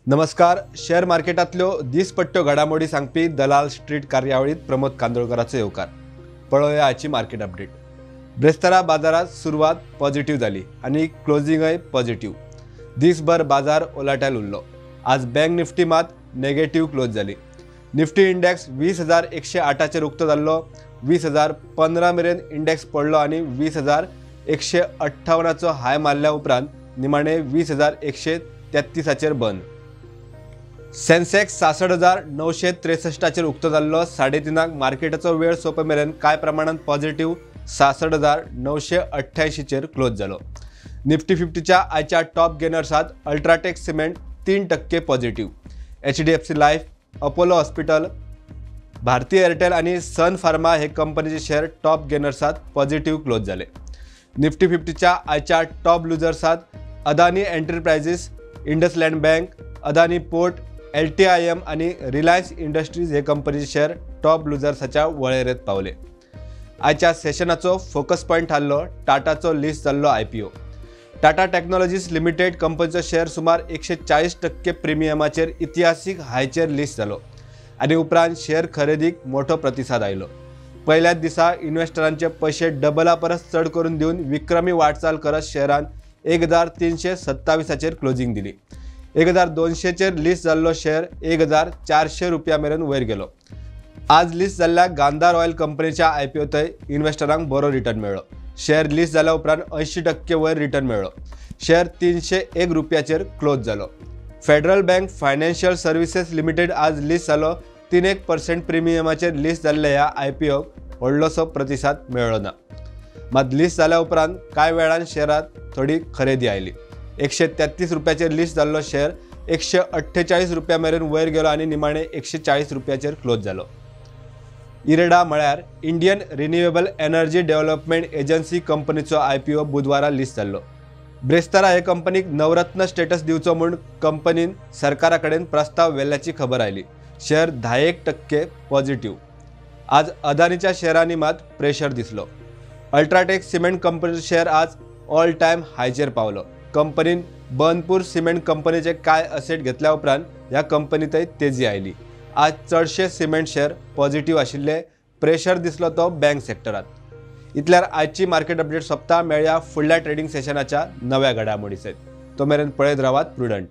नमस्कार. शेअर मार्केटातल्यो दिसपट्ट्यो घडामोडी सांगपी दलाल स्ट्रीट कार्यावळीत प्रमोद कांदोळकराचो येवकार. पळोवया आजची मार्केट अपडेट. ब्रेस्तारा बाजारात सुरवात पॉझिटिव्ह झाली आणि क्लोजिंगय पॉझिटिव्ह. दिसभर बाजार ओलाटायल उरलो. आज बँक निफ्टी मात नेगेटिव्ह क्लोज झाली. निफ्टी इंडेक्स 20,108चेर उक्तो जाल्लो. 20,015 मेरेन इंडेक्स पडलो आणि 20,158चो हाय मारल्या उपरांत निमाणे 20,133चेर बंद. सेन्सेक्स 66,963चेर उक्तो जाल्लो. 3:30 मार्केटाचो वेळ सोंपे मेरेन कांय प्रमाणात पॉझिटिव्ह 66,988चेर क्लोज जालो. निफ्टी 50च्या आयच्या टॉप गेनर्सात UltraTech cement 3% positive. HDFC life, Apollo hospital, Bharti Airtel आणि सन फार्मा हे कंपनीचे शेअर टॉप गेनर्सात पॉझिटिव्ह क्लोज झाले. निफ्टी 50च्या आयच्या टॉप लुजर्सात Adani enterprises, IndusInd bank, Adani port, LTIM आणि रिलायन्स इंडस्ट्रीज हे कंपनीचे शेअर टॉप लुजर्साच्या वळेरेंत पावले. आयच्या सेशनाचो फोकस पॉईंट थारलो टाटाचो लिस्ट जाल्लो IPO. टाटा टेक्नॉलॉजीज लिमिटेड कंपनीचो शेअर सुमार 140% प्रिमियमाचेर इतिहासीक हायचेर लिस्ट जालो आणि उपरांत शेअर खरेदीक मोठो प्रतिसाद आयलो. पहिल्याच दिसा इन्व्हेस्टरांचे पैसे डबला परस चड करून दिवन विक्रमी वाटचाल करत शेअरान 1,327चेर क्लोजिंग दिली. 1,200चेर लिस्ट जाल्लो शेअर 1,400 रुपया मेरेन वयर गेलो. आज लिस्ट जाल्ल्या गांधार ऑयल कंपनीच्या IPOतय इन्व्हेस्टरांक बरो रिटर्न मेळ्ळो. शेअर लिस्ट जाल्या उपरांत 80% वयर रिटर्न मेळ्ळो. शेअर 301 रुपयाचेर क्लोज जालो. Federal bank financial services limited आज लिस्ट जालो. 3% प्रिमियमाचेर लिस्ट जाल्ल्या ह्या IPOक व्हडलोसो प्रतिसाद मेळ्ळो ना. मात लिस्ट जाल्या उपरांत कांय वेळान शेअरात थोडी खरेदी आयली. 133 रुपयाचेर लिस्ट जाल्लो शेअर 148 रुपया मेरेन वयर गेलो आणि निमाणे 140 रुपयाचेर क्लोज जालो. इरेडा म्हळ्यार Indian renewable energy development agency कंपनीचो IPO बुधवारा लिस्ट जाल्लो. ब्रेस्तारा हे कंपनीक नवरत्न स्टेटस दिवचो म्हूण कंपनीन सरकारा कडेन प्रस्ताव व्हेल्ल्याची खबर आयली. Share 10% positive. आज अदानीच्या शेअरांनी मात प्रेशर दिसलो. अल्ट्राटेक सिमेंट कंपनीचो शेअर आज ऑल टायम हायचेर पावलो. कंपनीन बनपूर सिमेंट कंपनीचे काय असेट घेतल्या उपरांत ह्या कंपनीतय तेजी आयली. आज चडशे सिमेंट शेअर पॉझिटिव्ह आशिल्ले. प्रेशर दिसलो तो बँक सेक्टरात. इतल्यार आजची मार्केट अपडेट सोंपता. मेळया फुडल्या ट्रेडिंग सेशनाच्या नव्या घडामोडी सयत. तो मेरेन पळयत रावात प्रुडंट.